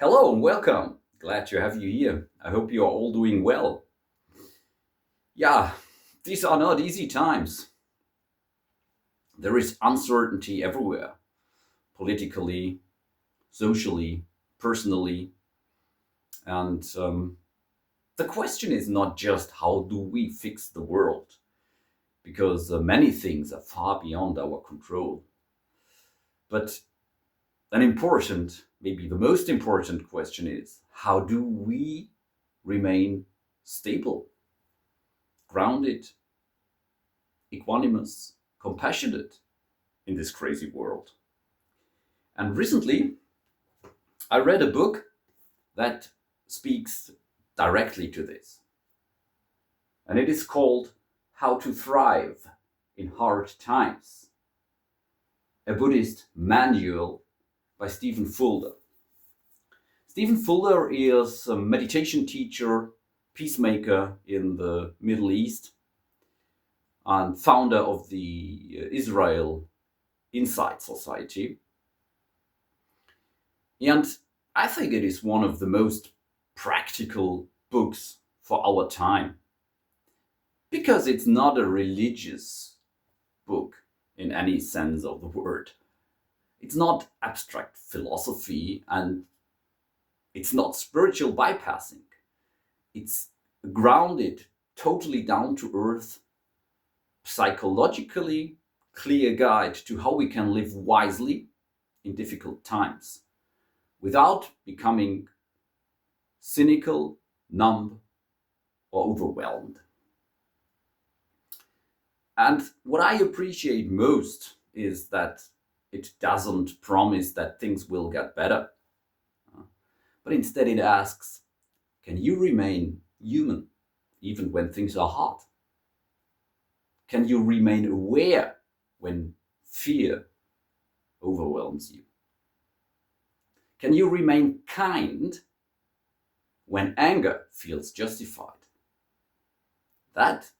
Hello and welcome. Glad to have you here. I hope you are all doing well. Yeah, these are not easy times. There is uncertainty everywhere, politically, socially, personally. And the question is not just how do we fix the world, because many things are far beyond our control. But an important, maybe the most important question is how do we remain stable, grounded, equanimous, compassionate in this crazy world? And recently, I read a book that speaks directly to this. And it is called How to Thrive in Hard Times, a Buddhist manual by Fulder. Fulder is a meditation teacher, peacemaker in the Middle East, and founder of the Israel Insight Society. And I think it is one of the most practical books for our time because it's not a religious book in any sense of the word. It's not abstract philosophy and it's not spiritual bypassing. It's grounded, totally down to earth, psychologically clear guide to how we can live wisely in difficult times without becoming cynical, numb, or overwhelmed. And what I appreciate most is that it doesn't promise that things will get better, but instead it asks, can you remain human even when things are hard? Can you remain aware when fear overwhelms you? Can you remain kind when anger feels justified? That,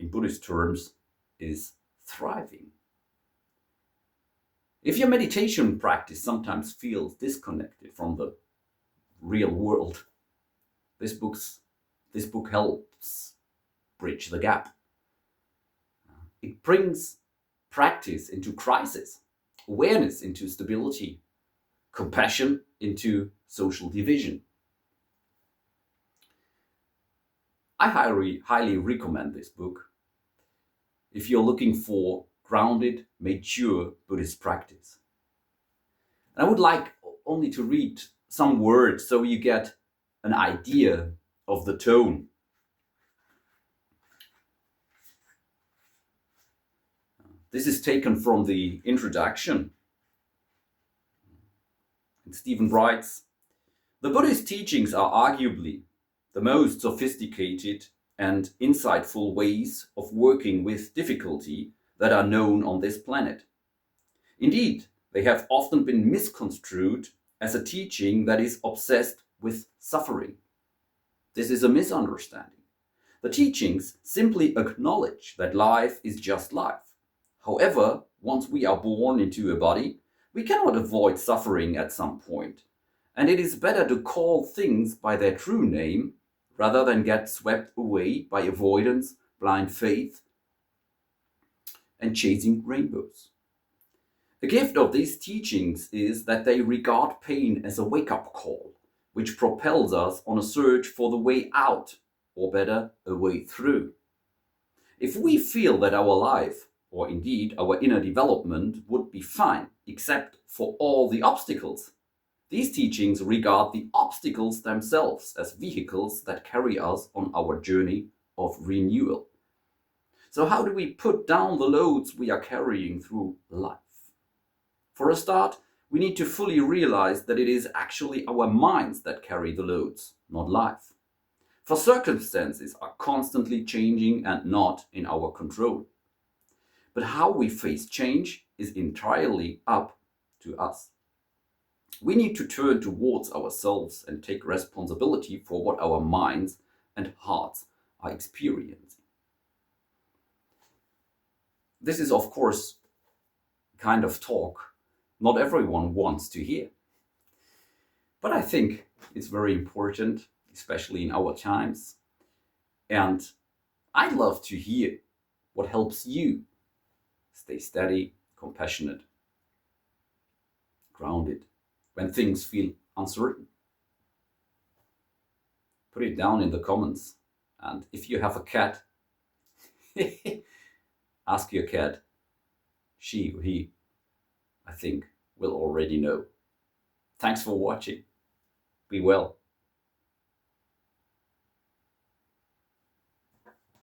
in Buddhist terms, is thriving. If your meditation practice sometimes feels disconnected from the real world, this book helps bridge the gap. It brings practice into crisis, awareness into stability, compassion into social division. I highly recommend this book if you're looking for grounded, mature Buddhist practice. And I would like only to read some words so you get an idea of the tone. This is taken from the introduction. And Stephen writes, the Buddhist teachings are arguably the most sophisticated and insightful ways of working with difficulty that are known on this planet. Indeed, they have often been misconstrued as a teaching that is obsessed with suffering. This is a misunderstanding. The teachings simply acknowledge that life is just life. However, once we are born into a body, we cannot avoid suffering at some point, and it is better to call things by their true name rather than get swept away by avoidance, blind faith, and chasing rainbows. The gift of these teachings is that they regard pain as a wake-up call, which propels us on a search for the way out, or better, a way through. If we feel that our life, or indeed our inner development, would be fine, except for all the obstacles, these teachings regard the obstacles themselves as vehicles that carry us on our journey of renewal. So how do we put down the loads we are carrying through life? For a start, we need to fully realize that it is actually our minds that carry the loads, not life. For circumstances are constantly changing and not in our control. But how we face change is entirely up to us. We need to turn towards ourselves and take responsibility for what our minds and hearts are experiencing. This is, of course, kind of talk not everyone wants to hear. But I think it's very important, especially in our times. And I'd love to hear what helps you stay steady, compassionate, grounded when things feel uncertain. Put it down in the comments. And if you have a cat, ask your cat. She or he, I think, will already know. Thanks for watching. Be well.